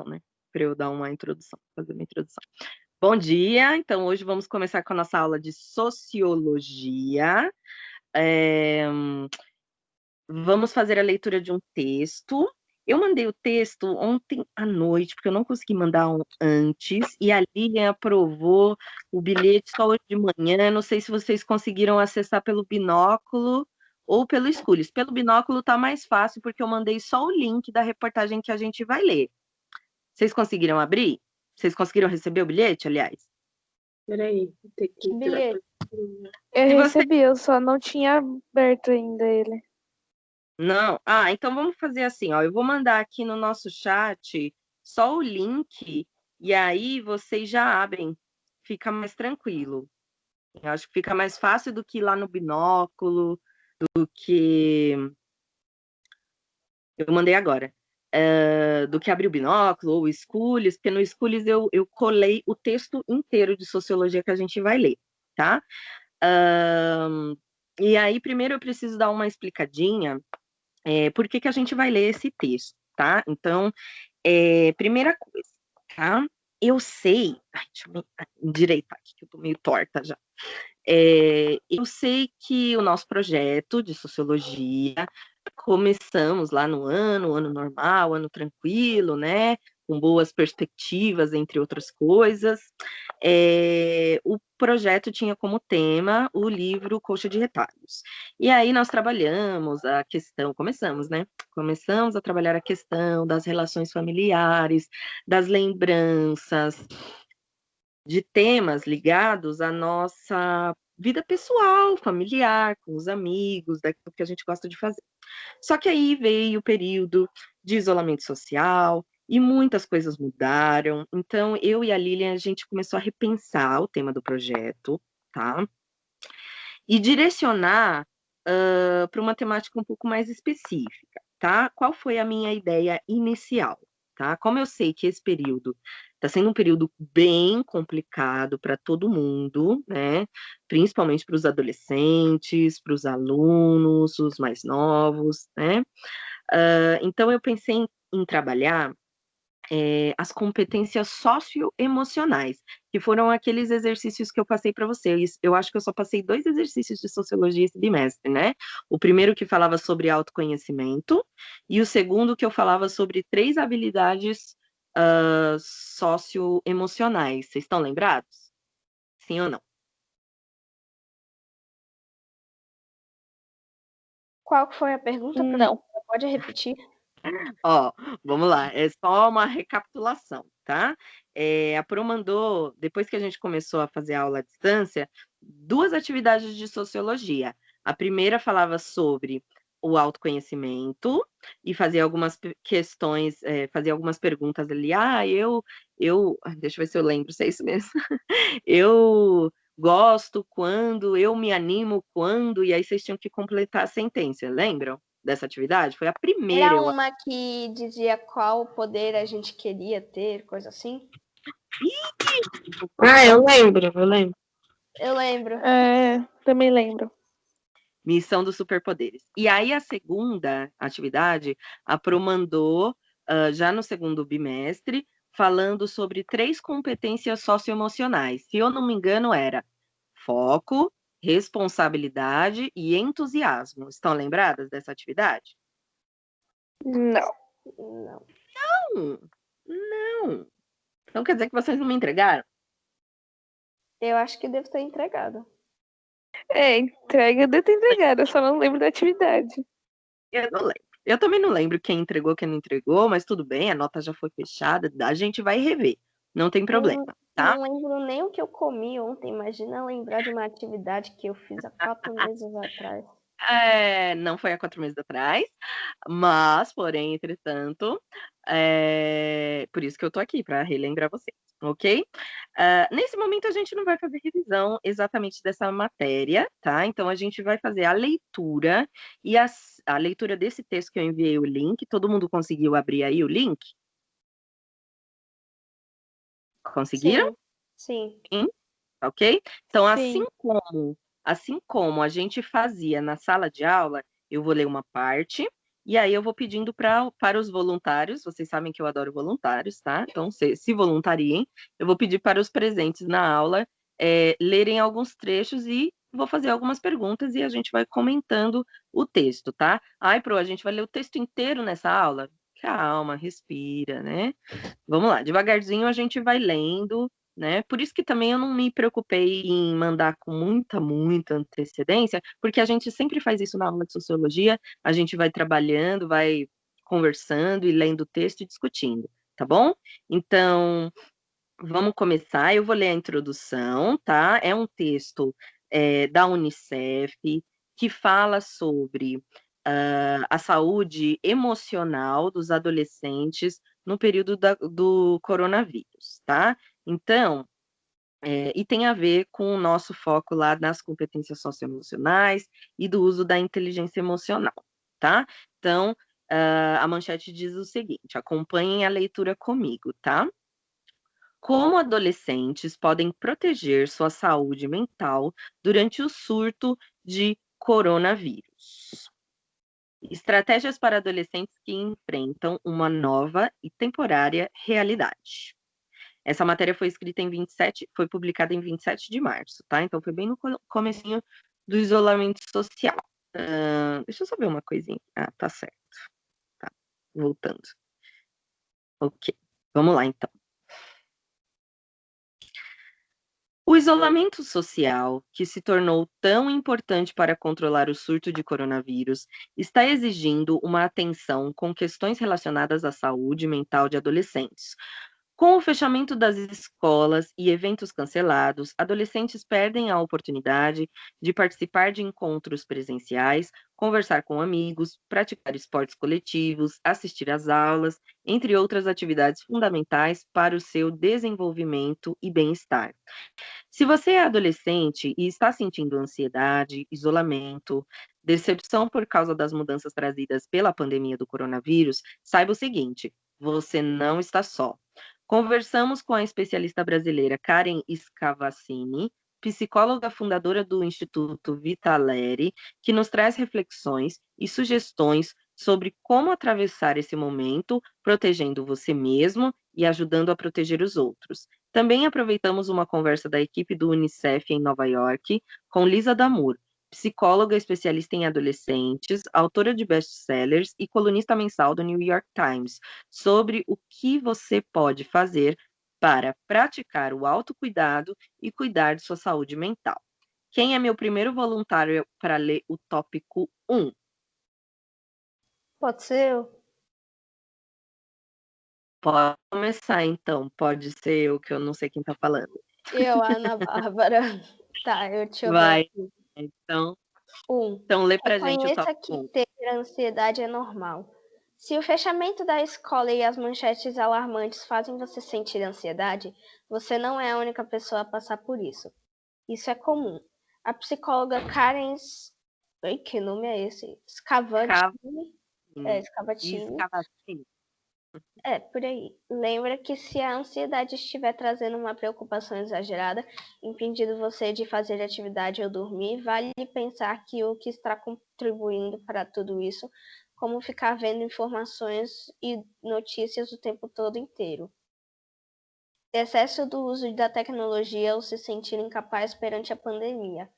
Né? Para eu dar uma introdução, fazer uma introdução. Bom dia, então hoje vamos começar com a nossa aula de Sociologia. Vamos fazer a leitura de um texto. Eu mandei o texto ontem à noite, porque eu não consegui mandar antes, e a Lilian aprovou o bilhete só hoje de manhã. Não sei se vocês conseguiram acessar pelo binóculo ou pelo Schools. Pelo binóculo tá mais fácil, porque eu mandei só o link da reportagem que a gente vai ler. Vocês conseguiram abrir? Vocês conseguiram receber o bilhete, aliás? Peraí, vou ter que bilhete. Eu recebi, eu só não tinha aberto ainda ele. Não? Então vamos fazer assim, ó. Eu vou mandar aqui no nosso chat só o link e aí vocês já abrem. Fica mais tranquilo. Eu acho que fica mais fácil do que ir lá no binóculo, do que... Eu mandei agora. Do que abrir o binóculo ou o Schools, porque no Schools eu colei o texto inteiro de sociologia que a gente vai ler, tá? E aí, primeiro eu preciso dar uma explicadinha por que a gente vai ler esse texto, tá? Então, primeira coisa, tá? Eu sei... Ai, deixa eu me endireitar aqui, que eu tô meio torta já. Eu sei que o nosso projeto de sociologia, começamos lá no ano normal, ano tranquilo, né? Com boas perspectivas, entre outras coisas. O projeto tinha como tema o livro Colcha de Retalhos. E aí nós trabalhamos a questão, começamos, né? Começamos a trabalhar a questão das relações familiares, das lembranças, de temas ligados à nossa vida pessoal, familiar, com os amigos, daquilo que a gente gosta de fazer. Só que aí veio o período de isolamento social e muitas coisas mudaram. Então, eu e a Lilian, a gente começou a repensar o tema do projeto, tá? E direcionar para uma temática um pouco mais específica, tá? Qual foi a minha ideia inicial, tá? Como eu sei que esse período está sendo um período bem complicado para todo mundo, né? Principalmente para os adolescentes, para os alunos, os mais novos, né? Então eu pensei em trabalhar as competências socioemocionais, que foram aqueles exercícios que eu passei para vocês. Eu acho que eu só passei 2 exercícios de sociologia esse bimestre, né? O primeiro que falava sobre autoconhecimento, e o segundo que eu falava sobre 3 habilidades socioemocionais. Vocês estão lembrados? Sim ou não? Qual foi a pergunta? Não. Pode repetir? Ó, vamos lá, é só uma recapitulação, tá? A Pro mandou, depois que a gente começou a fazer aula à distância, 2 atividades de sociologia. A primeira falava sobre o autoconhecimento e fazia algumas questões, fazia algumas perguntas ali. Deixa eu ver se eu lembro se é isso mesmo. Eu gosto quando, eu me animo quando, e aí vocês tinham que completar a sentença, lembram dessa atividade? Foi a primeira, Era uma que dizia qual poder a gente queria ter, coisa assim? Eu lembro. Eu lembro. Também lembro. Missão dos superpoderes. E aí a segunda atividade, a Pro mandou já no segundo bimestre, falando sobre 3 competências socioemocionais. Se eu não me engano, era foco, responsabilidade e entusiasmo. Estão lembradas dessa atividade? Não. Não. Então quer dizer que vocês não me entregaram? Eu acho que devo ter entregado. Entrega, eu devo ter entregado, eu só não lembro da atividade. Eu não lembro. Eu também não lembro quem entregou, quem não entregou, mas tudo bem, a nota já foi fechada, a gente vai rever. Não tem problema, tá? Não lembro nem o que eu comi ontem. Imagina lembrar de uma atividade que eu fiz há 4 meses atrás. Não foi há 4 meses atrás, mas, porém, entretanto, por isso que eu tô aqui, para relembrar vocês, ok? Nesse momento, a gente não vai fazer revisão exatamente dessa matéria, tá? Então, a gente vai fazer a leitura, e a leitura desse texto que eu enviei o link. Todo mundo conseguiu abrir aí o link? Conseguiram? Sim. Sim? Ok? Então, Sim. assim como a gente fazia na sala de aula, eu vou ler uma parte E aí eu vou pedindo para os voluntários, vocês sabem que eu adoro voluntários, tá? Então, se voluntariem, eu vou pedir para os presentes na aula lerem alguns trechos e vou fazer algumas perguntas e a gente vai comentando o texto, tá? Ai, Pro, a gente vai ler o texto inteiro nessa aula? Calma, respira, né? Vamos lá, devagarzinho a gente vai lendo, né? Por isso que também eu não me preocupei em mandar com muita antecedência, porque a gente sempre faz isso na aula de sociologia, a gente vai trabalhando, vai conversando e lendo o texto e discutindo, tá bom? Então, vamos começar. Eu vou ler a introdução, tá? É um texto da Unicef que fala sobre a saúde emocional dos adolescentes no período do coronavírus, tá? Então, e tem a ver com o nosso foco lá nas competências socioemocionais e do uso da inteligência emocional, tá? Então, a manchete diz o seguinte: acompanhem a leitura comigo, tá? Como adolescentes podem proteger sua saúde mental durante o surto de coronavírus? Estratégias para adolescentes que enfrentam uma nova e temporária realidade. Essa matéria foi escrita foi publicada em 27 de março, tá? Então foi bem no comecinho do isolamento social. Deixa eu só ver uma coisinha. Ah, tá certo. Tá, voltando. Ok, vamos lá então. O isolamento social, que se tornou tão importante para controlar o surto de coronavírus, está exigindo uma atenção com questões relacionadas à saúde mental de adolescentes. Com o fechamento das escolas e eventos cancelados, adolescentes perdem a oportunidade de participar de encontros presenciais, conversar com amigos, praticar esportes coletivos, assistir às aulas, entre outras atividades fundamentais para o seu desenvolvimento e bem-estar. Se você é adolescente e está sentindo ansiedade, isolamento, decepção por causa das mudanças trazidas pela pandemia do coronavírus, saiba o seguinte: você não está só. Conversamos com a especialista brasileira Karen Scavacini, psicóloga fundadora do Instituto Vitaleri, que nos traz reflexões e sugestões sobre como atravessar esse momento, protegendo você mesmo e ajudando a proteger os outros. Também aproveitamos uma conversa da equipe do Unicef em Nova York com Lisa Damour, psicóloga especialista em adolescentes, autora de best-sellers e colunista mensal do New York Times, sobre o que você pode fazer para praticar o autocuidado e cuidar de sua saúde mental. Quem é meu primeiro voluntário para ler o tópico 1? Pode ser eu? Pode começar, então. Pode ser eu, que eu não sei quem está falando. Eu, Ana Bárbara. Tá, deixa eu ver Vai, aqui. então, 1. lê pra gente o Reconheça tópico que 1. ter ansiedade é normal. Se o fechamento da escola e as manchetes alarmantes fazem você sentir ansiedade, você não é a única pessoa a passar por isso. Isso é comum. A psicóloga Karen... Oi, que nome é esse? Scavatini? Scavatini. Escavacinho. Por aí. Lembra que se a ansiedade estiver trazendo uma preocupação exagerada, impedindo você de fazer atividade ou dormir, vale pensar que o que está contribuindo para tudo isso, como ficar vendo informações e notícias o tempo todo inteiro. Excesso do uso da tecnologia ou se sentir incapaz perante a pandemia.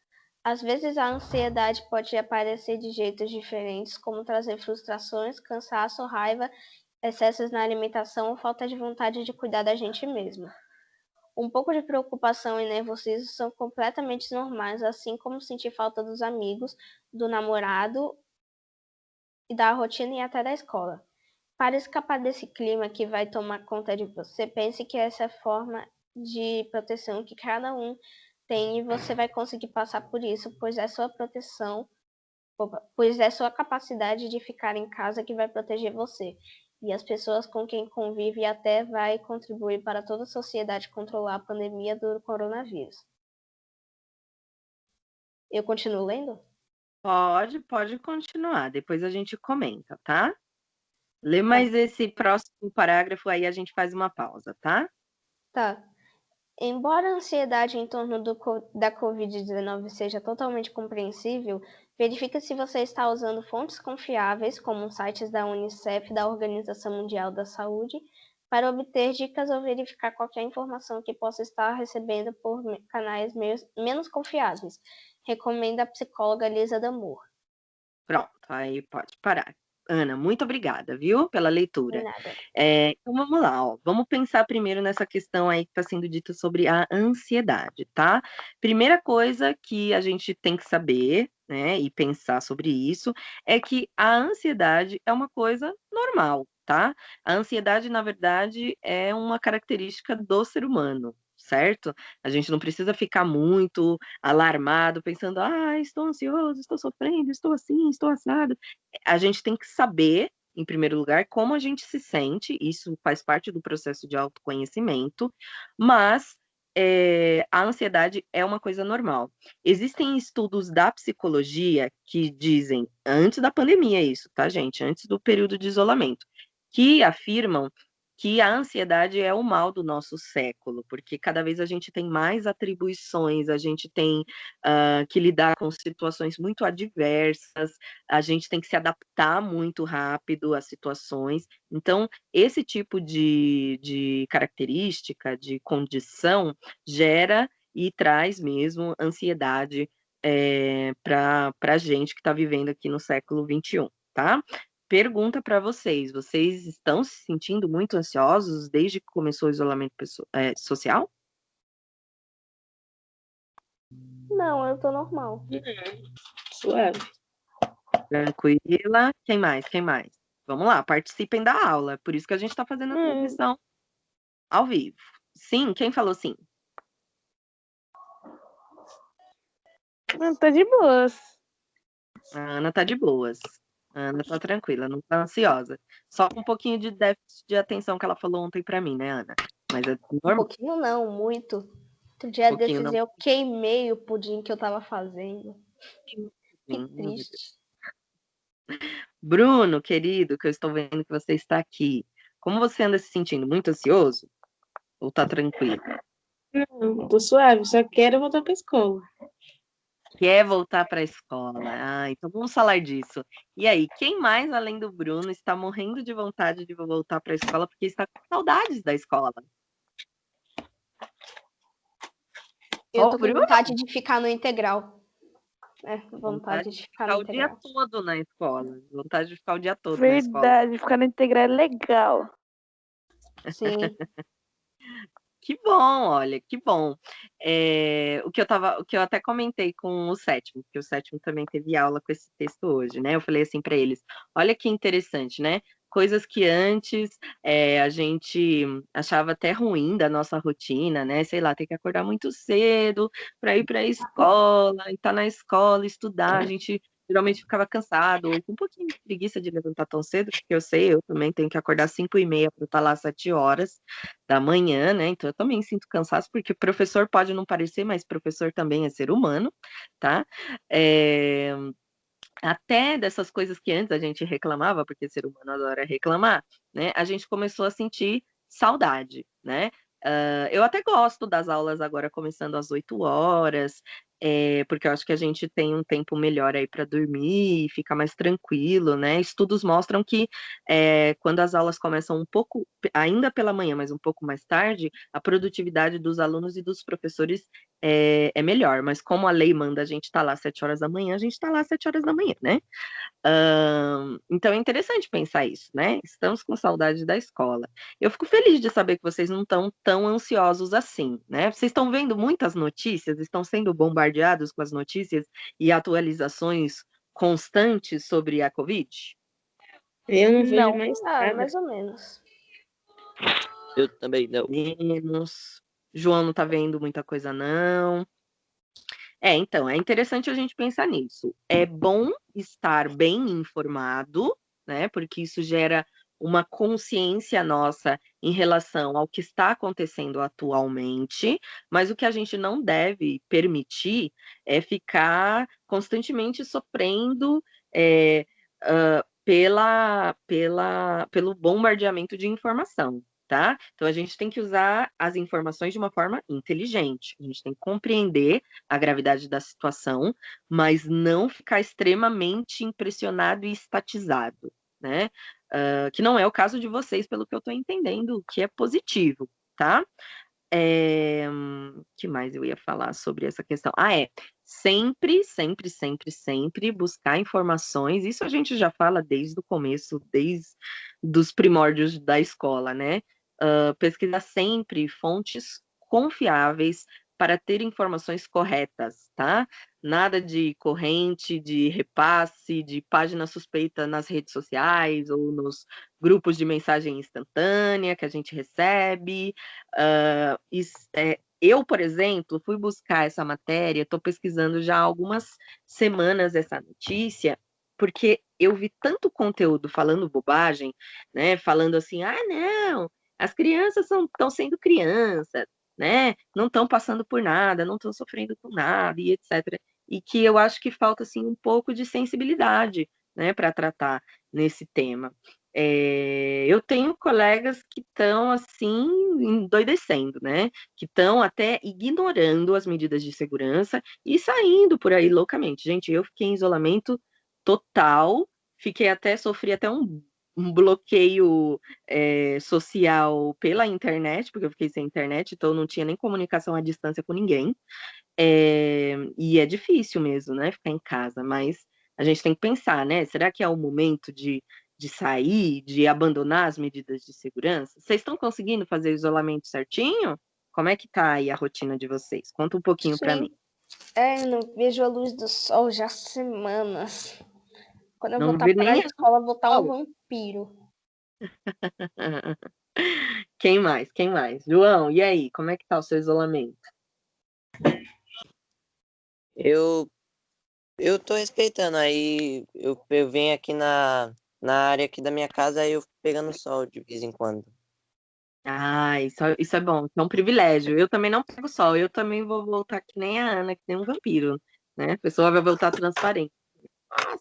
Às vezes a ansiedade pode aparecer de jeitos diferentes, como trazer frustrações, cansaço, raiva, excessos na alimentação ou falta de vontade de cuidar da gente mesmo. Um pouco de preocupação e nervosismo são completamente normais, assim como sentir falta dos amigos, do namorado e da rotina e até da escola. Para escapar desse clima que vai tomar conta de você, pense que essa é a forma de proteção que cada um tem e você vai conseguir passar por isso, pois é sua capacidade de ficar em casa que vai proteger você e as pessoas com quem convive e até vai contribuir para toda a sociedade controlar a pandemia do coronavírus. Eu continuo lendo? Pode continuar. Depois a gente comenta, tá? Lê mais esse próximo parágrafo, aí a gente faz uma pausa, tá? Tá. Embora a ansiedade em torno da Covid-19 seja totalmente compreensível, Verifique se você está usando fontes confiáveis, como sites da Unicef e da Organização Mundial da Saúde, para obter dicas ou verificar qualquer informação que possa estar recebendo por canais menos confiáveis. Recomenda a psicóloga Lisa Damour. Pronto, aí pode parar. Ana, muito obrigada, viu, pela leitura. Nada. Então vamos lá, ó. Vamos pensar primeiro nessa questão aí que está sendo dita sobre a ansiedade, tá? Primeira coisa que a gente tem que saber, né, e pensar sobre isso, é que a ansiedade é uma coisa normal, tá? A ansiedade, na verdade, é uma característica do ser humano, certo? A gente não precisa ficar muito alarmado, pensando, estou ansioso, estou sofrendo, estou assim, estou assado. A gente tem que saber, em primeiro lugar, como a gente se sente, isso faz parte do processo de autoconhecimento, mas a ansiedade é uma coisa normal. Existem estudos da psicologia que dizem, antes da pandemia isso, tá, gente? Antes do período de isolamento, que afirmam que a ansiedade é o mal do nosso século, porque cada vez a gente tem mais atribuições, a gente tem que lidar com situações muito adversas, a gente tem que se adaptar muito rápido às situações. Então, esse tipo de característica, de condição, gera e traz mesmo ansiedade para a gente que está vivendo aqui no século XXI, tá? Pergunta para vocês: vocês estão se sentindo muito ansiosos desde que começou o isolamento social? Não, eu tô normal. Suave. Tranquila. Quem mais? Quem mais? Vamos lá, participem da aula. Por isso que a gente está fazendo a transmissão ao vivo. Sim, quem falou sim? Tô de boas. A Ana tá de boas. A Ana tá tranquila, não tá ansiosa. Só com um pouquinho de déficit de atenção que ela falou ontem para mim, né, Ana? Mas é Um normal. pouquinho não, muito. Outro dia pouquinho desses não. eu queimei o pudim que eu tava fazendo. Que Meu Deus. triste. Bruno, querido, que eu estou vendo que você está aqui. Como você anda se sentindo? Muito ansioso? Ou tá tranquilo? Não, tô suave, só quero voltar pra escola. Quer voltar para a escola? Então vamos falar disso. E aí, quem mais, além do Bruno, está morrendo de vontade de voltar para a escola porque está com saudades da escola? Eu Só tô o com Bruno? vontade de ficar no integral. Vontade Vontade de de ficar ficar no o dia integral. todo na escola. Vontade de ficar o dia todo na escola. Verdade, ficar no integral é legal. Sim. Que bom, olha, que bom. O que eu até comentei com o sétimo, porque o sétimo também teve aula com esse texto hoje, né? Eu falei assim para eles: olha que interessante, né? Coisas que antes a gente achava até ruim da nossa rotina, né? Sei lá, ter que acordar muito cedo para ir para a escola, e estar na escola, estudar. A gente geralmente ficava cansado, ou com um pouquinho de preguiça de levantar tão cedo, porque eu sei, eu também tenho que acordar 5h30 para estar lá às 7 horas da manhã, né? Então eu também sinto cansaço, porque professor pode não parecer, mas professor também é ser humano, tá? Até dessas coisas que antes a gente reclamava, porque ser humano adora reclamar, né? A gente começou a sentir saudade, né? Eu até gosto das aulas agora começando às 8 horas, porque eu acho que a gente tem um tempo melhor aí para dormir e fica mais tranquilo, né? Estudos mostram que quando as aulas começam um pouco, ainda pela manhã, mas um pouco mais tarde, a produtividade dos alunos e dos professores é melhor, mas como a lei manda a gente estar lá às 7 horas da manhã, a gente está lá às 7 horas da manhã, né? Então é interessante pensar isso, né? Estamos com saudade da escola. Eu fico feliz de saber que vocês não estão tão ansiosos assim, né? Vocês estão vendo muitas notícias, estão sendo bombardeados com as notícias e atualizações constantes sobre a Covid? Eu não vejo Não. mais nada. Mais ou menos. Eu também não. Menos. João não tá vendo muita coisa, não. Então, é interessante a gente pensar nisso. É bom estar bem informado, né? Porque isso gera uma consciência nossa em relação ao que está acontecendo atualmente, mas o que a gente não deve permitir é ficar constantemente sofrendo pelo bombardeamento de informação, tá? Então a gente tem que usar as informações de uma forma inteligente. A gente tem que compreender a gravidade da situação, mas não ficar extremamente impressionado e estatizado, né? Que não é o caso de vocês, pelo que eu estou entendendo, o que é positivo, tá? Que mais eu ia falar sobre essa questão? Sempre, sempre, sempre, sempre buscar informações. Isso a gente já fala desde o começo, desde os primórdios da escola, né? Pesquisar sempre fontes confiáveis para ter informações corretas, tá? Nada de corrente, de repasse, de página suspeita nas redes sociais ou nos grupos de mensagem instantânea que a gente recebe. Eu, por exemplo, fui buscar essa matéria, estou pesquisando já há algumas semanas essa notícia, porque eu vi tanto conteúdo falando bobagem, né? Falando assim, não, as crianças estão sendo crianças, né? Não estão passando por nada, não estão sofrendo com nada, e etc. E que eu acho que falta assim um pouco de sensibilidade, né, para tratar nesse tema. Eu tenho colegas que estão assim endoidecendo, né? Que estão até ignorando as medidas de segurança e saindo por aí loucamente. Gente, eu fiquei em isolamento total, sofri até um bloqueio social pela internet, porque eu fiquei sem internet, então não tinha nem comunicação à distância com ninguém. E é difícil mesmo, né? Ficar em casa, mas a gente tem que pensar, né? Será que é o momento de sair, de abandonar as medidas de segurança? Vocês estão conseguindo fazer o isolamento certinho? Como é que tá aí a rotina de vocês? Conta um pouquinho para mim. Eu não vejo a luz do sol já há semanas. Quando eu Não voltar vi para a nem escola, eu vou estar um vampiro. Quem mais? Quem mais? João, e aí? Como é que tá o seu isolamento? Eu tô respeitando, aí eu venho aqui na área aqui da minha casa, aí eu fico pegando sol de vez em quando. Isso é bom, isso é um privilégio. Eu também não pego sol, eu também vou voltar que nem a Ana, que nem um vampiro, né? A pessoa vai voltar transparente.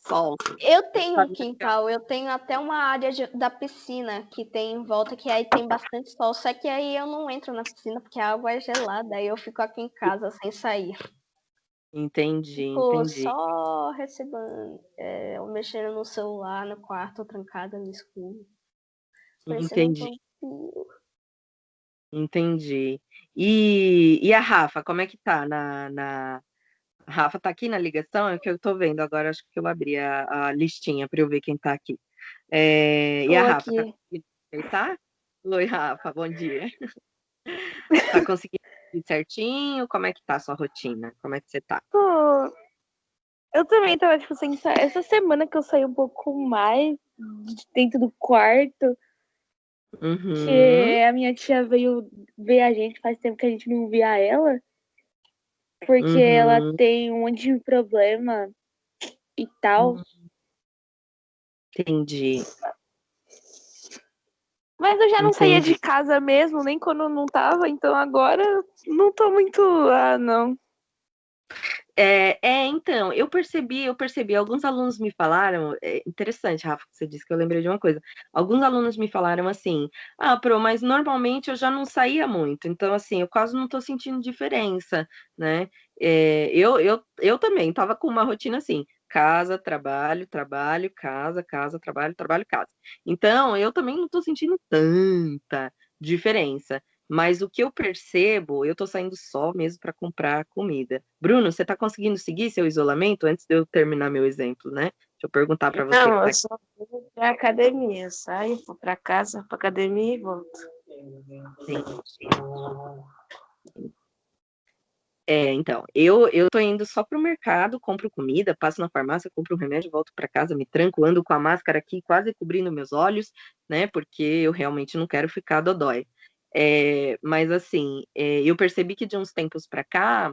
Sol. Eu tenho um quintal, eu tenho até uma área da piscina que tem em volta, que aí tem bastante sol, só que aí eu não entro na piscina porque a água é gelada, aí eu fico aqui em casa sem sair. Entendi. Só recebendo, eu mexendo no celular, no quarto, trancada no escuro. Parecendo um vampiro. Entendi. E a Rafa, como é que tá A Rafa tá aqui na ligação? É que eu tô vendo agora, acho que eu abri a listinha para eu ver quem tá aqui. E a Rafa, tá conseguindo acertar? Oi, Rafa, bom dia. Tá conseguindo ir certinho? Como é que tá a sua rotina? Como é que você tá? Eu também tava, tipo, sem sair. Essa semana que eu saí um pouco mais dentro do quarto, que a minha tia veio ver a gente, faz tempo que a gente não via ela, porque ela tem um monte de problema e tal. Entendi. Mas eu já não saía de casa mesmo, nem quando não tava, então agora não tô muito lá, não. Então, eu percebi, alguns alunos me falaram, interessante, Rafa, que você disse que eu lembrei de uma coisa. Alguns alunos me falaram assim, Pro, mas normalmente eu já não saía muito, então assim, eu quase não tô sentindo diferença, né? Eu também tava com uma rotina assim, casa, trabalho, trabalho, casa, casa, trabalho, trabalho, casa. Então, eu também não tô sentindo tanta diferença. Mas o que eu percebo, eu tô saindo só mesmo para comprar comida. Bruno, você tá conseguindo seguir seu isolamento antes de eu terminar meu exemplo, né? Deixa eu perguntar para você. Não, eu só vou pra academia. Saio, vou pra casa, pra academia e volto. Então, eu tô indo só pro mercado, compro comida, passo na farmácia, compro um remédio, volto para casa, me tranco, ando com a máscara aqui quase cobrindo meus olhos, né? Porque eu realmente não quero ficar dodói. Mas assim, eu percebi que de uns tempos para cá,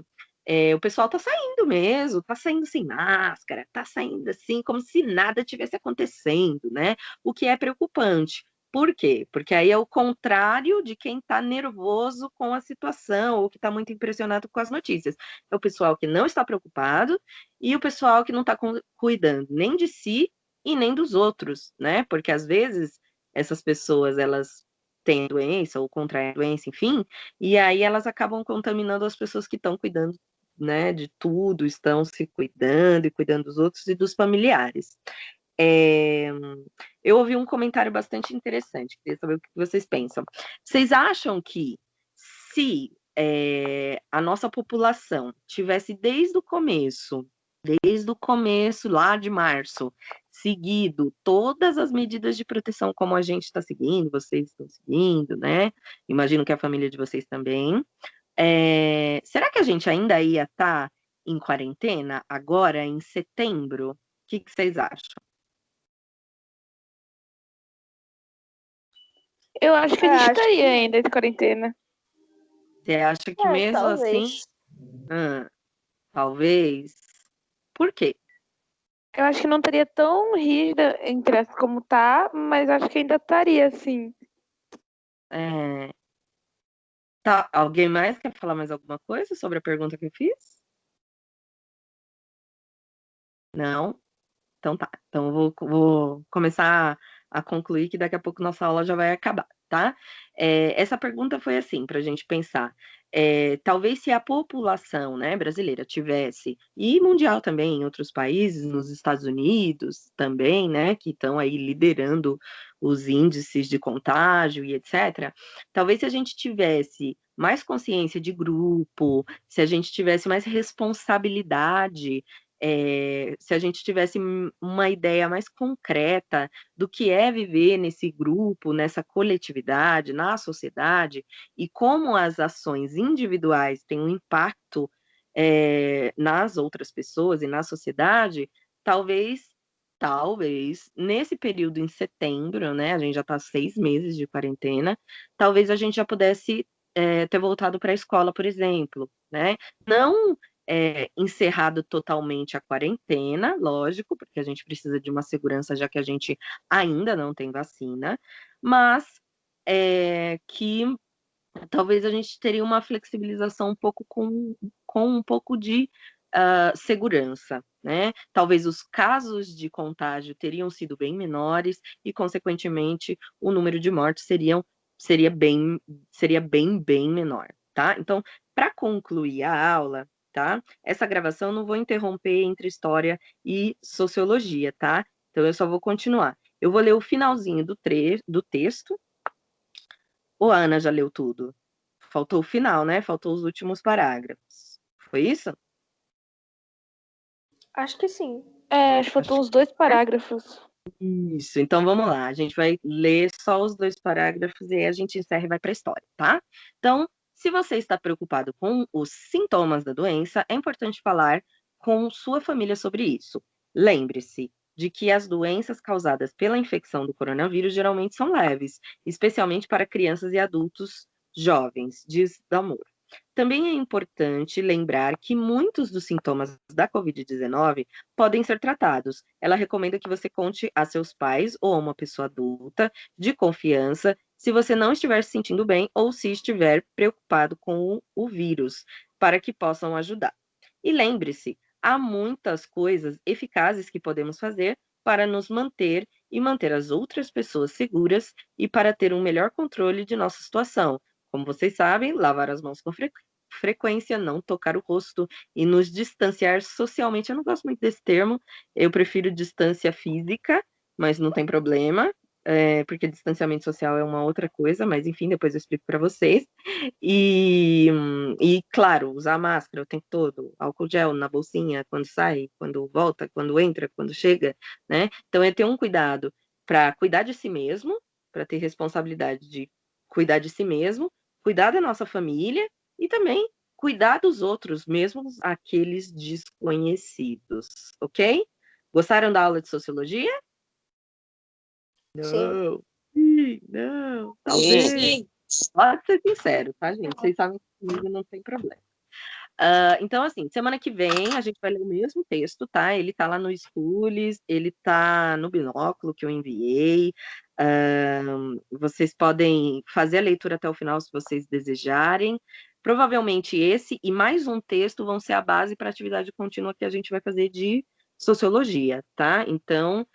o pessoal tá saindo mesmo, tá saindo sem máscara, tá saindo assim, como se nada tivesse acontecendo, né? O que é preocupante. Por quê? Porque aí é o contrário de quem está nervoso com a situação ou que está muito impressionado com as notícias. É o pessoal que não está preocupado e o pessoal que não está cuidando nem de si e nem dos outros, né? Porque às vezes essas pessoas elas têm doença ou contraem a doença, enfim, e aí elas acabam contaminando as pessoas que estão cuidando, né, de tudo, estão se cuidando e cuidando dos outros e dos familiares. É, eu ouvi um comentário bastante interessante, queria saber o que vocês pensam. Vocês acham que se a nossa população tivesse desde o começo, lá de março, seguido todas as medidas de proteção como a gente está seguindo, vocês estão seguindo, né? Imagino que a família de vocês também. Será que a gente ainda ia estar em quarentena agora, em setembro? O que vocês acham? Eu acho que a gente acho estaria ainda de quarentena. Você acha que mesmo assim? talvez. Talvez. Por quê? Eu acho que não estaria tão rígida entre as como tá, mas acho que ainda estaria, assim. É, Tá, alguém mais quer falar mais alguma coisa sobre a pergunta que eu fiz? Não? Então tá. Então eu vou começar a concluir que daqui a pouco nossa aula já vai acabar, tá? Essa pergunta foi assim, para a gente pensar. Talvez se a população, né, brasileira tivesse, e mundial também, em outros países, nos Estados Unidos também, né, que estão aí liderando os índices de contágio e etc. Talvez se a gente tivesse mais consciência de grupo, se a gente tivesse mais responsabilidade, se a gente tivesse uma ideia mais concreta do que é viver nesse grupo, nessa coletividade, na sociedade, e como as ações individuais têm um impacto nas outras pessoas e na sociedade, talvez, nesse período em setembro, né, a gente já está 6 meses de quarentena, talvez a gente já pudesse ter voltado para a escola, por exemplo, né? Não encerrado totalmente a quarentena, lógico, porque a gente precisa de uma segurança, já que a gente ainda não tem vacina, mas que talvez a gente teria uma flexibilização um pouco com um pouco de segurança, né? Talvez os casos de contágio teriam sido bem menores e, consequentemente, o número de mortes seria bem menor, tá? Então, para concluir a aula, tá? Essa gravação eu não vou interromper entre história e sociologia, tá? Então, eu só vou continuar. Eu vou ler o finalzinho do texto. Ou a Ana já leu tudo? Faltou o final, né? Faltou os últimos parágrafos. Foi isso? Acho que sim. Acho que faltam uns 2 parágrafos. Isso. Então vamos lá. A gente vai ler só os 2 parágrafos e aí a gente encerra e vai para a história, tá? Então, se você está preocupado com os sintomas da doença, é importante falar com sua família sobre isso. Lembre-se de que as doenças causadas pela infecção do coronavírus geralmente são leves, especialmente para crianças e adultos jovens, diz Damor. Também é importante lembrar que muitos dos sintomas da Covid-19 podem ser tratados. Ela recomenda que você conte a seus pais ou a uma pessoa adulta de confiança se você não estiver se sentindo bem ou se estiver preocupado com o vírus, para que possam ajudar. E lembre-se, há muitas coisas eficazes que podemos fazer para nos manter e manter as outras pessoas seguras e para ter um melhor controle de nossa situação. Como vocês sabem, lavar as mãos com frequência, não tocar o rosto e nos distanciar socialmente. Eu não gosto muito desse termo, eu prefiro distância física, mas não tem problema, porque distanciamento social é uma outra coisa, mas enfim, depois eu explico para vocês. E, claro, usar máscara o tempo todo, álcool gel na bolsinha, quando sai, quando volta, quando entra, quando chega, né? Então é ter um cuidado para cuidar de si mesmo, para ter responsabilidade de cuidar de si mesmo, cuidar da nossa família e também cuidar dos outros, mesmo aqueles desconhecidos, ok? Gostaram da aula de sociologia? Sim. Não. Sim, não, talvez. Sim. Pode ser sincero, tá, gente? Vocês sabem que comigo não tem problema. Então, assim, semana que vem a gente vai ler o mesmo texto, tá? Ele tá lá no Schools, ele tá no binóculo que eu enviei. Vocês podem fazer a leitura até o final se vocês desejarem. Provavelmente esse e mais um texto vão ser a base para a atividade contínua que a gente vai fazer de sociologia, tá? Então,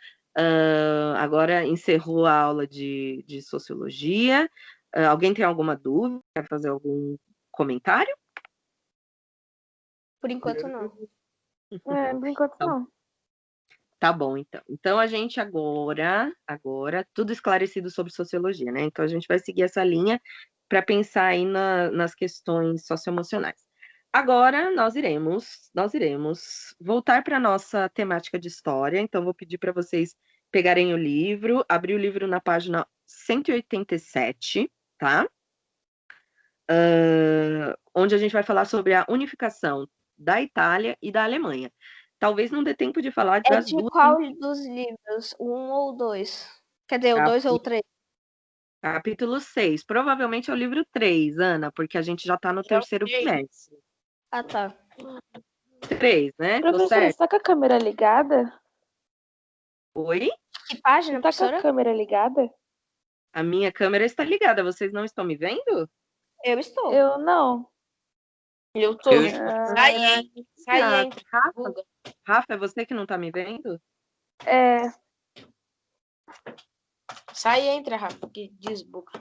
agora encerrou a aula de sociologia. Alguém tem alguma dúvida? Quer fazer algum comentário? Por enquanto, não. Por enquanto Tá, não. tá bom, então. Então, a gente agora, tudo esclarecido sobre sociologia, né? Então, a gente vai seguir essa linha para pensar aí nas questões socioemocionais. Agora, nós iremos voltar para a nossa temática de história. Então, vou pedir para vocês pegarem o livro, abrir o livro na página 187, tá? Onde a gente vai falar sobre a unificação da Itália e da Alemanha. Talvez não dê tempo de falar É das de duas. qual dos livros? O 1 ou o 2? Quer dizer, o 2 ou o 3? Capítulo 6. Provavelmente é o livro 3, Ana, porque a gente já está no terceiro bimestre. Ah, tá. 3, né? Tô Professora, certo? você tá com a câmera ligada? Oi? Que página, Você tá com a professora? câmera ligada? A minha câmera está ligada. Vocês não estão me vendo? Eu estou. Eu não. Eu tô. Eu Sai, Ah, entra. Rafa, é você que não está me vendo? É, Sai e entra, Rafa, que desbuga.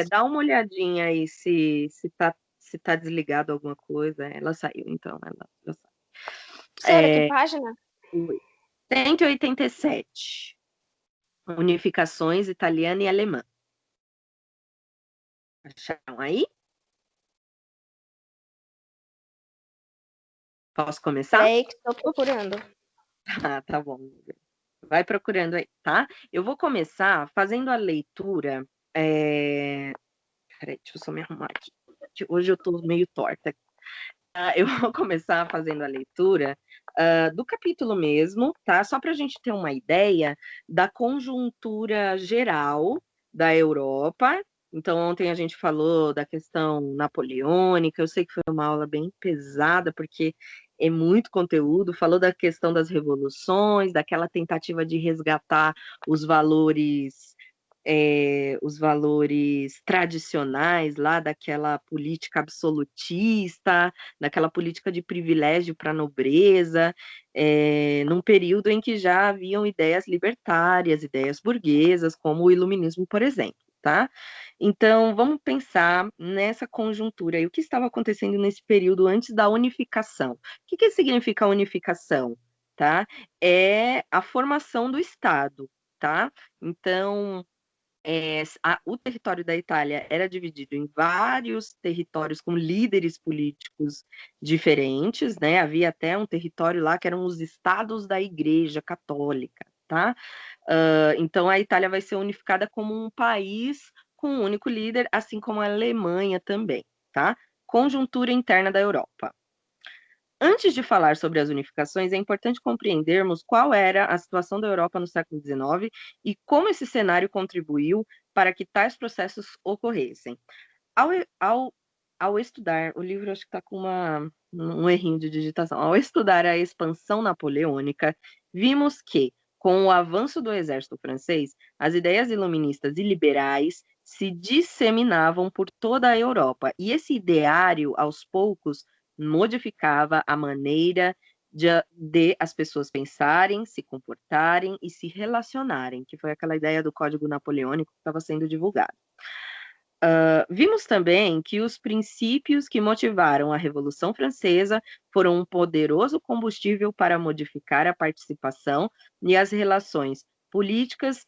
Dá uma olhadinha aí se tá desligado alguma coisa. Ela saiu, então. Ela já saiu. Professora, que página? 187. Unificações italiana e alemã. Acharam aí? Posso começar? Peraí que estou procurando. Ah, tá bom. Vai procurando aí, tá? Eu vou começar fazendo a leitura. Peraí, deixa eu só me arrumar aqui. Hoje eu tô meio torta. Eu vou começar fazendo a leitura do capítulo mesmo, tá? Só para a gente ter uma ideia da conjuntura geral da Europa. Então, ontem a gente falou da questão napoleônica. Eu sei que foi uma aula bem pesada, porque é muito conteúdo. Falou da questão das revoluções, daquela tentativa de resgatar os valores tradicionais lá daquela política absolutista, daquela política de privilégio para a nobreza, num período em que já haviam ideias libertárias, ideias burguesas, como o iluminismo, por exemplo, tá? Então, vamos pensar nessa conjuntura e o que estava acontecendo nesse período antes da unificação. O que significa a unificação? Tá? É a formação do Estado, tá? Então, o território da Itália era dividido em vários territórios com líderes políticos diferentes, né? Havia até um território lá que eram os estados da Igreja Católica, tá? Então a Itália vai ser unificada como um país com um único líder, assim como a Alemanha também, tá? Conjuntura interna da Europa. Antes de falar sobre as unificações, é importante compreendermos qual era a situação da Europa no século XIX e como esse cenário contribuiu para que tais processos ocorressem. Ao estudar, o livro acho que está com um errinho de digitação. Ao estudar a expansão napoleônica, vimos que, com o avanço do exército francês, as ideias iluministas e liberais se disseminavam por toda a Europa, e esse ideário, aos poucos, modificava a maneira de as pessoas pensarem, se comportarem e se relacionarem, que foi aquela ideia do Código Napoleônico que estava sendo divulgado. Vimos também que os princípios que motivaram a Revolução Francesa foram um poderoso combustível para modificar a participação e as relações políticas,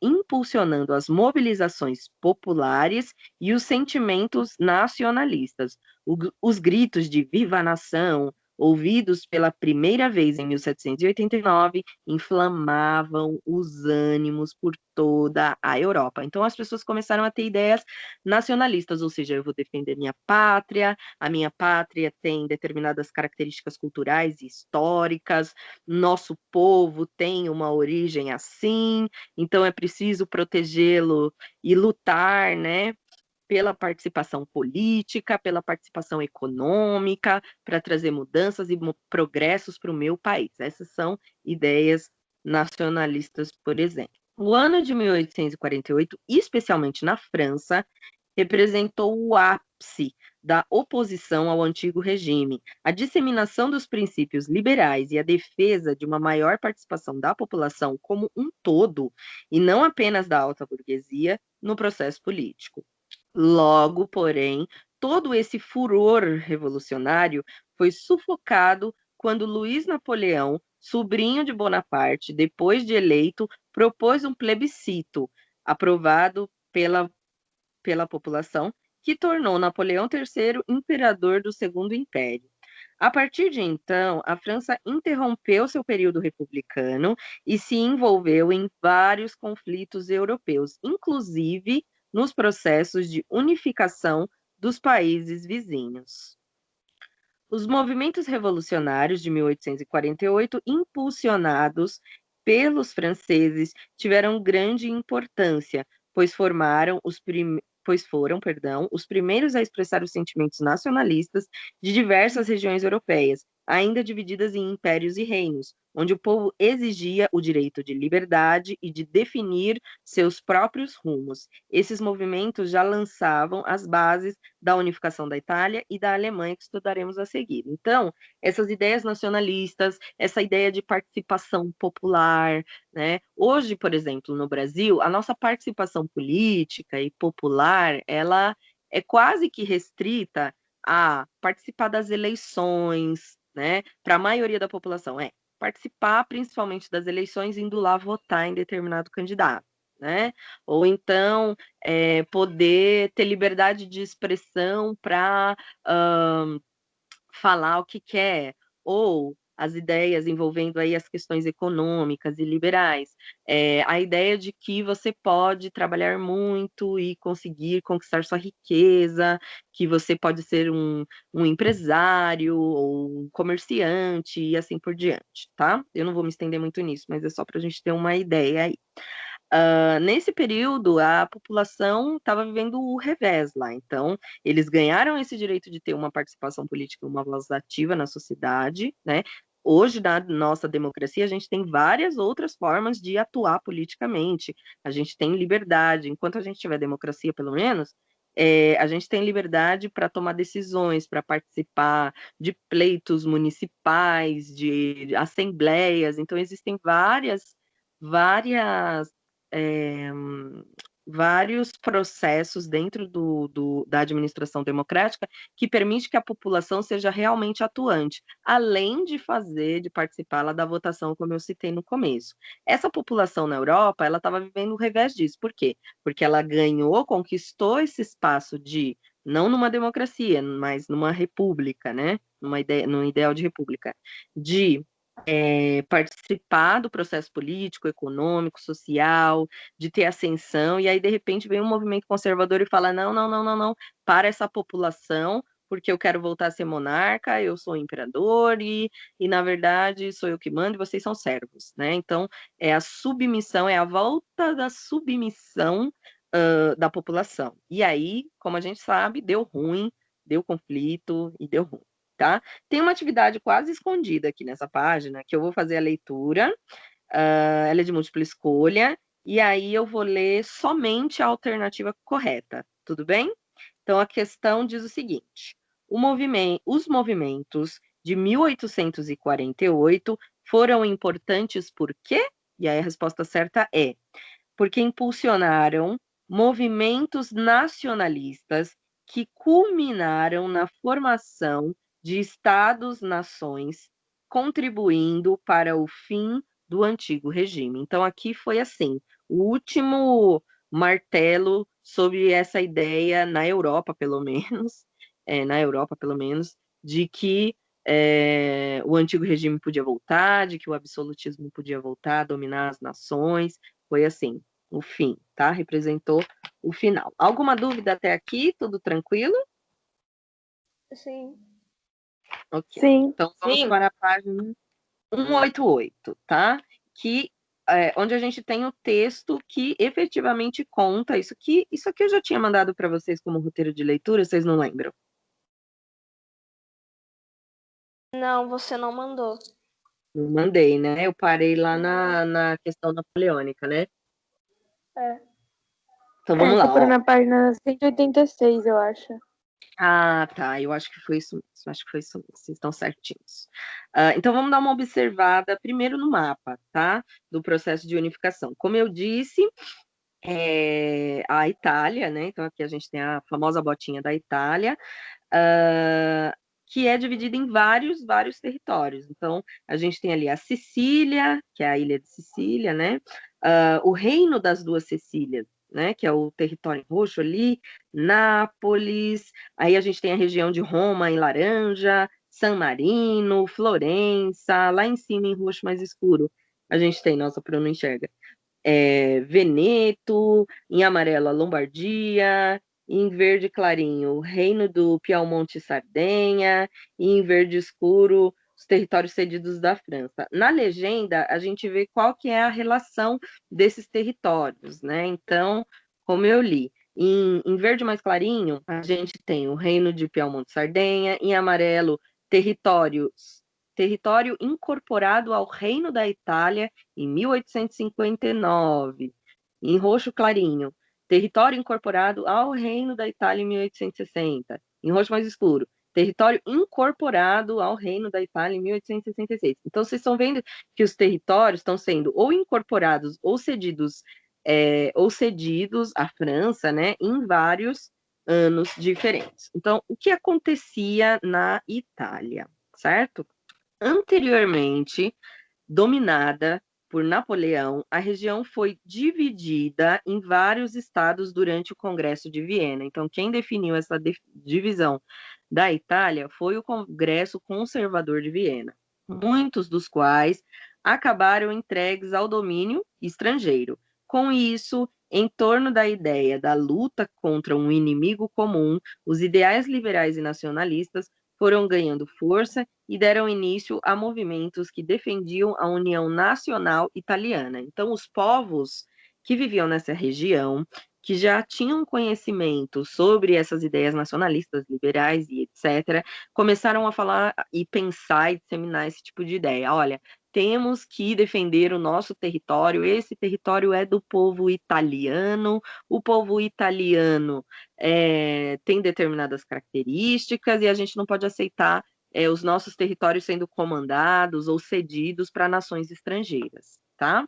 impulsionando as mobilizações populares e os sentimentos nacionalistas. Os gritos de Viva a Nação, ouvidos pela primeira vez em 1789, inflamavam os ânimos por toda a Europa. Então, as pessoas começaram a ter ideias nacionalistas, ou seja, eu vou defender minha pátria, a minha pátria tem determinadas características culturais e históricas, nosso povo tem uma origem assim, então é preciso protegê-lo e lutar, né? Pela participação política, pela participação econômica, para trazer mudanças e progressos para o meu país. Essas são ideias nacionalistas, por exemplo. O ano de 1848, especialmente na França, representou o ápice da oposição ao antigo regime. A disseminação dos princípios liberais e a defesa de uma maior participação da população como um todo, e não apenas da alta burguesia, no processo político. Logo, porém, todo esse furor revolucionário foi sufocado quando Luiz Napoleão, sobrinho de Bonaparte, depois de eleito, propôs um plebiscito aprovado pela população, que tornou Napoleão III imperador do Segundo Império. A partir de então, a França interrompeu seu período republicano e se envolveu em vários conflitos europeus, inclusive nos processos de unificação dos países vizinhos. Os movimentos revolucionários de 1848, impulsionados pelos franceses, tiveram grande importância, pois foram os primeiros a expressar os sentimentos nacionalistas de diversas regiões europeias, ainda divididas em impérios e reinos, onde o povo exigia o direito de liberdade e de definir seus próprios rumos. Esses movimentos já lançavam as bases da unificação da Itália e da Alemanha, que estudaremos a seguir. Então, essas ideias nacionalistas, essa ideia de participação popular, né? Hoje, por exemplo, no Brasil, a nossa participação política e popular, ela é quase que restrita a participar das eleições, né? Para a maioria da população, participar principalmente das eleições, indo lá votar em determinado candidato, né? Ou então poder ter liberdade de expressão para falar o que quer, ou as ideias envolvendo aí as questões econômicas e liberais, a ideia de que você pode trabalhar muito e conseguir conquistar sua riqueza, que você pode ser um empresário ou um comerciante e assim por diante, tá? Eu não vou me estender muito nisso, mas é só para a gente ter uma ideia aí. Nesse período, a população estava vivendo o revés lá, então eles ganharam esse direito de ter uma participação política, uma voz ativa na sociedade, né? Hoje, na nossa democracia, a gente tem várias outras formas de atuar politicamente, a gente tem liberdade, enquanto a gente tiver democracia, pelo menos, a gente tem liberdade para tomar decisões, para participar de pleitos municipais, de assembleias, então existem várias é, vários processos dentro da administração democrática que permite que a população seja realmente atuante, além de participar lá da votação, como eu citei no começo. Essa população na Europa, ela estava vivendo o revés disso. Por quê? Porque ela conquistou esse espaço de, não numa democracia, mas numa república, né? Num ideal de república, de participar do processo político, econômico, social, de ter ascensão, e aí, de repente, vem um movimento conservador e fala, não, não, não, não, não, para essa população, porque eu quero voltar a ser monarca, eu sou imperador, na verdade, sou eu que mando, e vocês são servos, né? Então, é a submissão, é a volta da submissão da população. E aí, como a gente sabe, deu ruim, deu conflito e deu ruim. Tá? Tem uma atividade quase escondida aqui nessa página, que eu vou fazer a leitura, ela é de múltipla escolha, e aí eu vou ler somente a alternativa correta, tudo bem? Então, a questão diz o seguinte, os movimentos de 1848 foram importantes por quê? E aí a resposta certa é, porque impulsionaram movimentos nacionalistas que culminaram na formação de estados-nações, contribuindo para o fim do antigo regime. Então, aqui foi assim, o último martelo sobre essa ideia na Europa, pelo menos, de que o antigo regime podia voltar, de que o absolutismo podia voltar a dominar as nações. Foi assim, o fim, tá? Representou o final. Alguma dúvida até aqui? Tudo tranquilo? Sim. Ok. Sim. Então, vamos Sim. para a página 188, tá? Que onde a gente tem o texto que efetivamente conta isso aqui. Isso aqui eu já tinha mandado para vocês como roteiro de leitura, vocês não lembram? Não, você não mandou. Não mandei, né? Eu parei lá na questão napoleônica, né? Então vamos Você lá, parou ó. na página 186, eu acho. Ah, tá. Eu acho que foi isso mesmo. Acho que foi isso mesmo. Vocês estão certinhos. Então, vamos dar uma observada primeiro no mapa, tá? Do processo de unificação. Como eu disse, a Itália, né? Então aqui a gente tem a famosa botinha da Itália, ah, que é dividida em vários territórios. Então a gente tem ali a Sicília, que é a ilha de Sicília, né? O Reino das Duas Sicílias, né? Que é o território em roxo ali, Nápoles. Aí a gente tem a região de Roma em laranja, San Marino, Florença, lá em cima em roxo mais escuro. A gente tem, nossa, Bruno não enxerga, Veneto, em amarelo a Lombardia, em verde clarinho o Reino do Piemonte e Sardenha, e em verde escuro os territórios cedidos da França. Na legenda, a gente vê qual que é a relação desses territórios, né? Então, como eu li, em verde mais clarinho, a gente tem o Reino de Piemonte e Sardenha, em amarelo, território incorporado ao Reino da Itália em 1859. Em roxo clarinho, território incorporado ao Reino da Itália em 1860. Em roxo mais escuro, território incorporado ao Reino da Itália em 1866. Então, vocês estão vendo que os territórios estão sendo ou incorporados ou cedidos à França, né, em vários anos diferentes. Então, o que acontecia na Itália, certo? Anteriormente, dominada por Napoleão, a região foi dividida em vários estados durante o Congresso de Viena. Então, quem definiu essa divisão da Itália foi o Congresso Conservador de Viena, muitos dos quais acabaram entregues ao domínio estrangeiro. Com isso, em torno da ideia da luta contra um inimigo comum, os ideais liberais e nacionalistas foram ganhando força e deram início a movimentos que defendiam a união nacional italiana. Então, os povos que viviam nessa região, que já tinham conhecimento sobre essas ideias nacionalistas, liberais e etc., começaram a falar e pensar e disseminar esse tipo de ideia. Olha, temos que defender o nosso território, esse território é do povo italiano, o povo italiano tem determinadas características e a gente não pode aceitar os nossos territórios sendo comandados ou cedidos para nações estrangeiras, tá?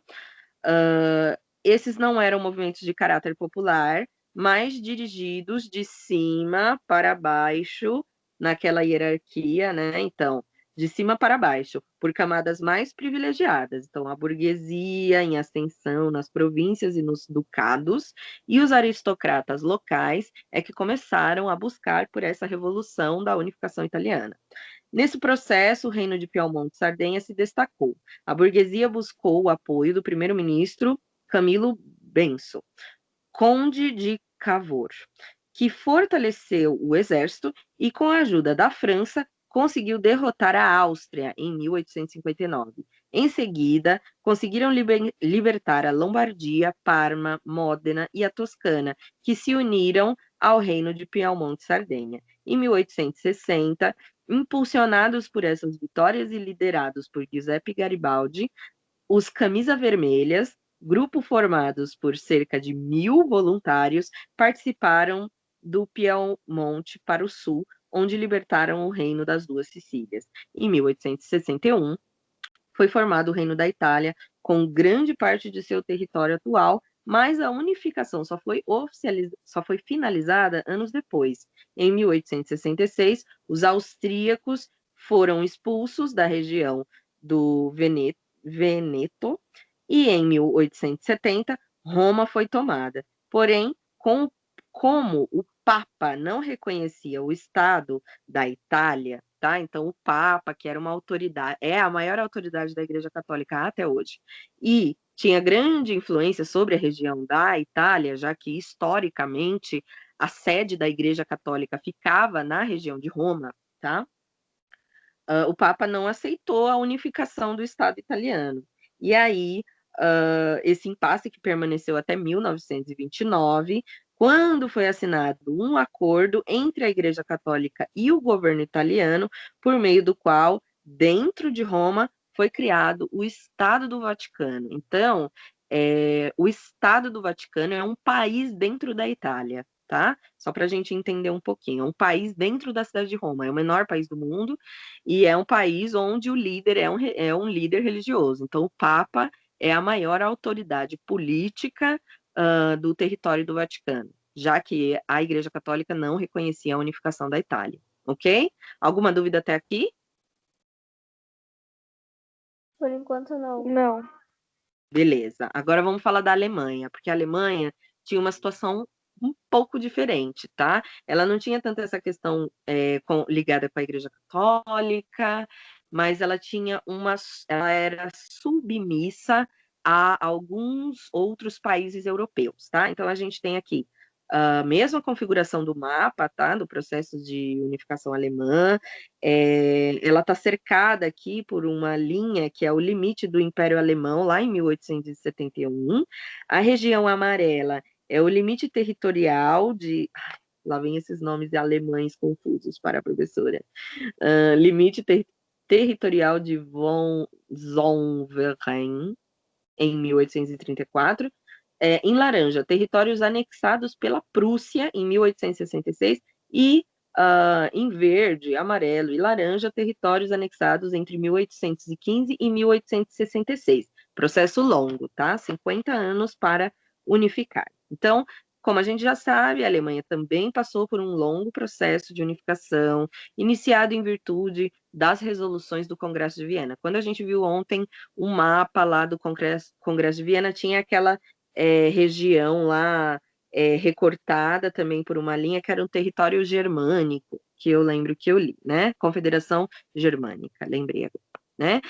Esses não eram movimentos de caráter popular, mas dirigidos de cima para baixo naquela hierarquia, né? Então, de cima para baixo, por camadas mais privilegiadas. Então, a burguesia em ascensão nas províncias e nos ducados, e os aristocratas locais é que começaram a buscar por essa revolução da unificação italiana. Nesse processo, o reino de Piemonte e Sardenha se destacou. A burguesia buscou o apoio do primeiro-ministro Camilo Benso, conde de Cavour, que fortaleceu o exército e, com a ajuda da França, conseguiu derrotar a Áustria em 1859. Em seguida, conseguiram libertar a Lombardia, Parma, Módena e a Toscana, que se uniram ao reino de Piemonte e Sardenha. Em 1860, impulsionados por essas vitórias e liderados por Giuseppe Garibaldi, os Camisa Vermelhas, grupo formados por cerca de 1.000 voluntários, participaram do Piemonte para o sul, onde libertaram o Reino das Duas Sicílias. Em 1861, foi formado o Reino da Itália, com grande parte de seu território atual, mas a unificação só foi finalizada anos depois. Em 1866, os austríacos foram expulsos da região do Veneto e em 1870 Roma foi tomada. Porém, como o Papa não reconhecia o Estado da Itália, tá? Então o Papa, que era uma autoridade, é a maior autoridade da Igreja Católica até hoje, e tinha grande influência sobre a região da Itália, já que historicamente a sede da Igreja Católica ficava na região de Roma, tá? O Papa não aceitou a unificação do Estado italiano. E aí, esse impasse que permaneceu até 1929, quando foi assinado um acordo entre a Igreja Católica e o governo italiano, por meio do qual, dentro de Roma, foi criado o Estado do Vaticano. Então, o Estado do Vaticano é um país dentro da Itália, tá? Só para a gente entender um pouquinho. É um país dentro da cidade de Roma, é o menor país do mundo e é um país onde o líder é um líder religioso. Então, o Papa é a maior autoridade política do território do Vaticano, já que a Igreja Católica não reconhecia a unificação da Itália, ok? Alguma dúvida até aqui? Por enquanto, não. Não. Beleza. Agora vamos falar da Alemanha, porque a Alemanha tinha uma situação um pouco diferente, tá? Ela não tinha tanto essa questão ligada com a Igreja Católica, mas ela era submissa a alguns outros países europeus, tá? Então a gente tem aqui a mesma configuração do mapa, tá? Do processo de unificação alemã. Ela está cercada aqui por uma linha que é o limite do Império Alemão, lá em 1871. A região amarela é o limite territorial de. Ai, lá vem esses nomes alemães confusos para a professora. Limite territorial de von Zonverein, em 1834. Em laranja, territórios anexados pela Prússia, em 1866, e em verde, amarelo e laranja, territórios anexados entre 1815 e 1866. Processo longo, tá? 50 anos para unificar. Então, como a gente já sabe, a Alemanha também passou por um longo processo de unificação, iniciado em virtude das resoluções do Congresso de Viena. Quando a gente viu ontem o mapa lá do Congresso de Viena, tinha aquela região lá recortada também por uma linha que era um território germânico, que eu lembro que eu li, né? Confederação Germânica, lembrei agora. Né?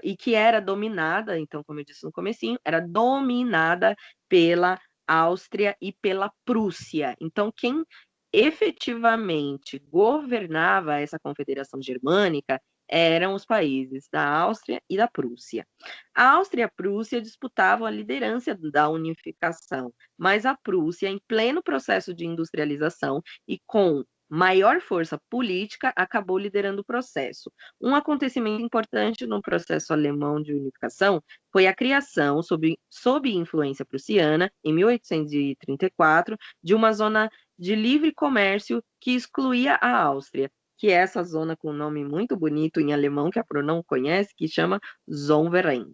E que era dominada, então, como eu disse no comecinho, era dominada pela Áustria e pela Prússia. Então, quem efetivamente governava essa confederação germânica eram os países da Áustria e da Prússia. A Áustria e a Prússia disputavam a liderança da unificação, mas a Prússia, em pleno processo de industrialização e com maior força política, acabou liderando o processo. Um acontecimento importante no processo alemão de unificação foi a criação, sob influência prussiana, em 1834, de uma zona de livre comércio que excluía a Áustria, que é essa zona com um nome muito bonito em alemão, que a Pro não conhece, que chama Zollverein.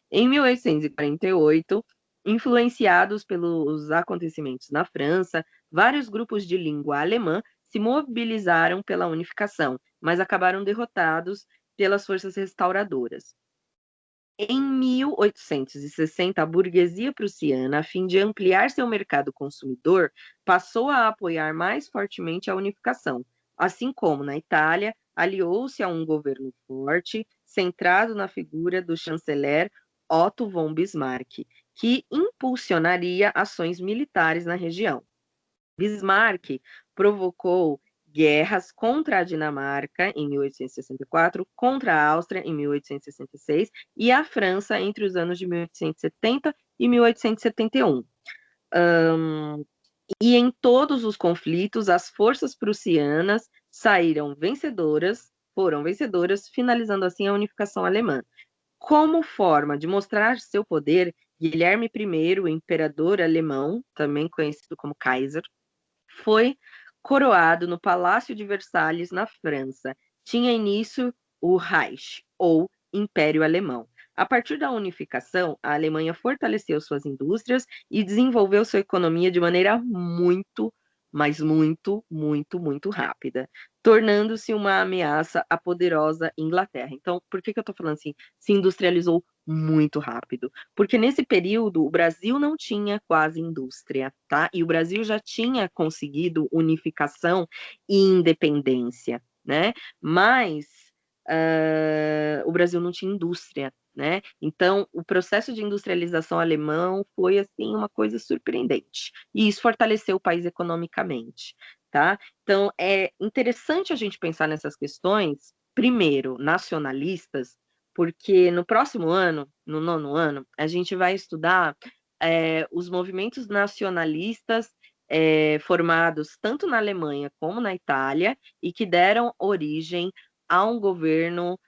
Em 1848, influenciados pelos acontecimentos na França, vários grupos de língua alemã se mobilizaram pela unificação, mas acabaram derrotados pelas forças restauradoras. Em 1860, a burguesia prussiana, a fim de ampliar seu mercado consumidor, passou a apoiar mais fortemente a unificação. Assim como na Itália, aliou-se a um governo forte, centrado na figura do chanceler Otto von Bismarck, que impulsionaria ações militares na região. Bismarck provocou guerras contra a Dinamarca em 1864, contra a Áustria em 1866 e a França entre os anos de 1870 e 1871. E em todos os conflitos, as forças prussianas foram vencedoras, finalizando assim a unificação alemã. Como forma de mostrar seu poder, Guilherme I, o imperador alemão, também conhecido como Kaiser, foi coroado no Palácio de Versalhes, na França. Tinha início o Reich, ou Império Alemão. A partir da unificação, a Alemanha fortaleceu suas indústrias e desenvolveu sua economia de maneira muito, mas muito, muito, muito rápida, tornando-se uma ameaça à poderosa Inglaterra. Então, por que eu estou falando assim? Se industrializou muito rápido, porque nesse período o Brasil não tinha quase indústria, tá? E o Brasil já tinha conseguido unificação e independência, né? Mas o Brasil não tinha indústria, né? Então, o processo de industrialização alemão foi, assim, uma coisa surpreendente. E isso fortaleceu o país economicamente, tá? Então, é interessante a gente pensar nessas questões, primeiro, nacionalistas, porque no próximo ano, no 9º ano, a gente vai estudar os movimentos nacionalistas formados tanto na Alemanha como na Itália e que deram origem a um governo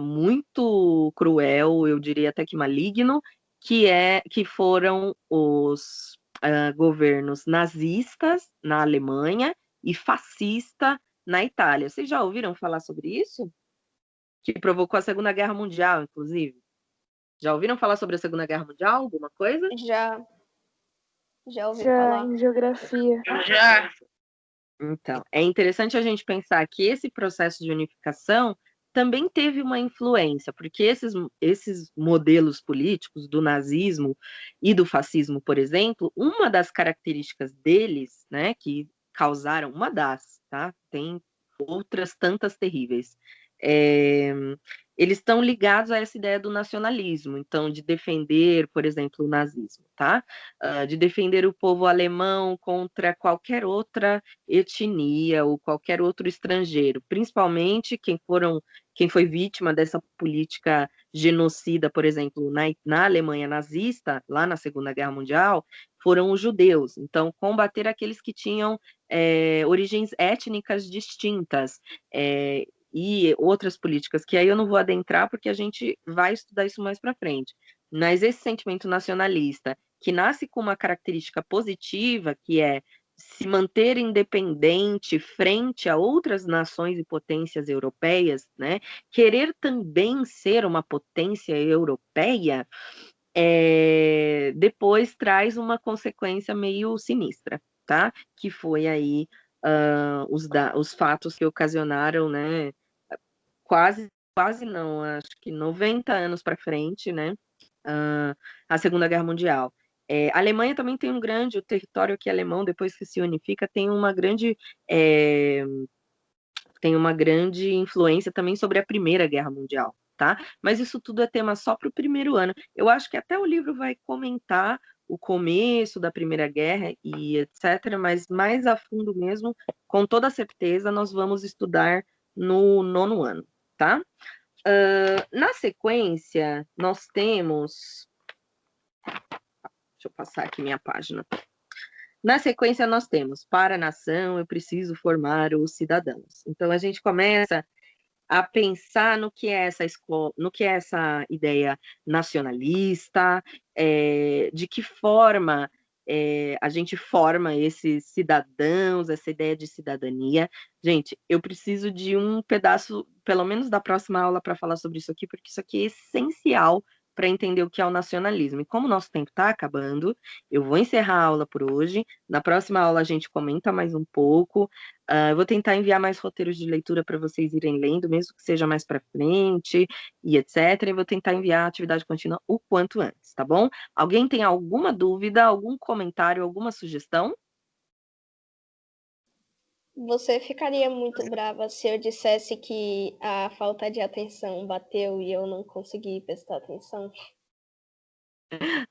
muito cruel, eu diria até que maligno, que foram os governos nazistas na Alemanha e fascista na Itália. Vocês já ouviram falar sobre isso? Que provocou a Segunda Guerra Mundial, inclusive. Já ouviram falar sobre a Segunda Guerra Mundial? Alguma coisa? Já ouvi Já falar. em geografia. Já. Então, é interessante a gente pensar que esse processo de unificação também teve uma influência, porque esses modelos políticos do nazismo e do fascismo, por exemplo, uma das características deles, né, que causaram, uma das, tá? Tem outras tantas terríveis. É, eles estão ligados a essa ideia do nacionalismo, então, de defender, por exemplo, o nazismo, tá? De defender o povo alemão contra qualquer outra etnia ou qualquer outro estrangeiro, principalmente quem foi vítima dessa política genocida, por exemplo, na Alemanha nazista, lá na Segunda Guerra Mundial, foram os judeus. Então, combater aqueles que tinham origens étnicas distintas. E outras políticas, que aí eu não vou adentrar, porque a gente vai estudar isso mais para frente. Mas esse sentimento nacionalista, que nasce com uma característica positiva, que é se manter independente frente a outras nações e potências europeias, né? Querer também ser uma potência europeia, depois traz uma consequência meio sinistra, tá? Que foi aí os fatos que ocasionaram, né? Quase não, acho que 90 anos para frente, né? A Segunda Guerra Mundial. A Alemanha também tem o território aqui alemão, depois que se unifica, tem uma grande influência também sobre a Primeira Guerra Mundial, tá? Mas isso tudo é tema só para o primeiro ano. Eu acho que até o livro vai comentar o começo da Primeira Guerra e etc., mas mais a fundo mesmo, com toda certeza, nós vamos estudar no nono ano, tá? Na sequência, nós temos. Deixa eu passar aqui minha página. Na sequência, nós temos, para a nação, eu preciso formar os cidadãos. Então, a gente começa a pensar no que é essa escola, no que é essa ideia nacionalista, de que forma a gente forma esses cidadãos, essa ideia de cidadania. Gente, eu preciso de um pedaço, pelo menos da próxima aula, para falar sobre isso aqui, porque isso aqui é essencial para entender o que é o nacionalismo. E como o nosso tempo está acabando, eu vou encerrar a aula por hoje. Na próxima aula a gente comenta mais um pouco. Eu vou tentar enviar mais roteiros de leitura para vocês irem lendo, mesmo que seja mais para frente e etc. E vou tentar enviar a atividade contínua o quanto antes, tá bom? Alguém tem alguma dúvida, algum comentário, alguma sugestão? Você ficaria muito brava se eu dissesse que a falta de atenção bateu e eu não consegui prestar atenção?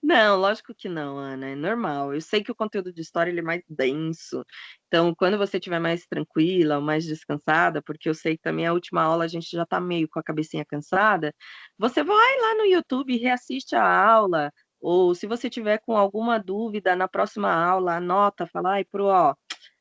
Não, lógico que não, Ana, é normal. Eu sei que o conteúdo de história ele é mais denso. Então, quando você estiver mais tranquila, ou mais descansada, porque eu sei que também a última aula a gente já está meio com a cabecinha cansada, você vai lá no YouTube e reassiste a aula, ou se você tiver com alguma dúvida na próxima aula, anota, fala, ai,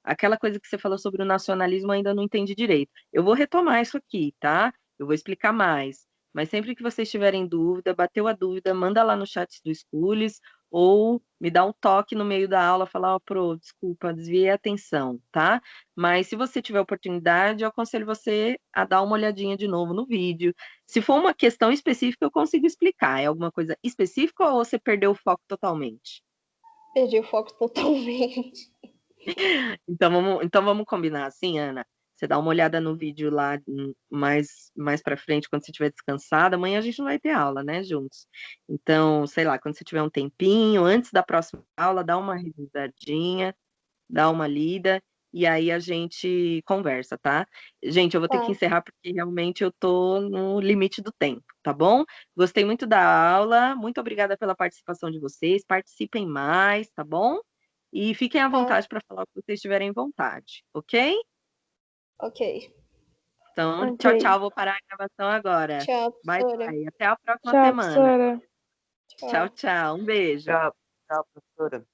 aquela coisa que você falou sobre o nacionalismo ainda não entendi direito. Eu vou retomar isso aqui, tá? Eu vou explicar mais. Mas sempre que vocês tiverem dúvida, bateu a dúvida, manda lá no chat do Schools ou me dá um toque no meio da aula, falar, desculpa, desviei a atenção, tá? Mas se você tiver oportunidade, eu aconselho você a dar uma olhadinha de novo no vídeo. Se for uma questão específica, eu consigo explicar. É alguma coisa específica ou você perdeu o foco totalmente? Perdi o foco totalmente. Então vamos combinar assim, Ana. Você dá uma olhada no vídeo lá mais para frente, quando você estiver descansada. Amanhã a gente não vai ter aula, né, juntos. Então, sei lá, quando você tiver um tempinho, antes da próxima aula, dá uma revisadinha, dá uma lida, e aí a gente conversa, tá? Gente, eu vou ter que Tá. encerrar porque realmente eu tô no limite do tempo, tá bom? Gostei muito da aula, muito obrigada pela participação de vocês. Participem mais, tá bom? E fiquem à Tá. vontade para falar o que vocês tiverem vontade, ok? Ok. Então, tchau, Ok. tchau. Vou parar a gravação agora. Tchau, Bye, professora. bye. Até a próxima Tchau, semana. professora. Tchau, Tchau. tchau. Um beijo. Tchau, tchau, professora.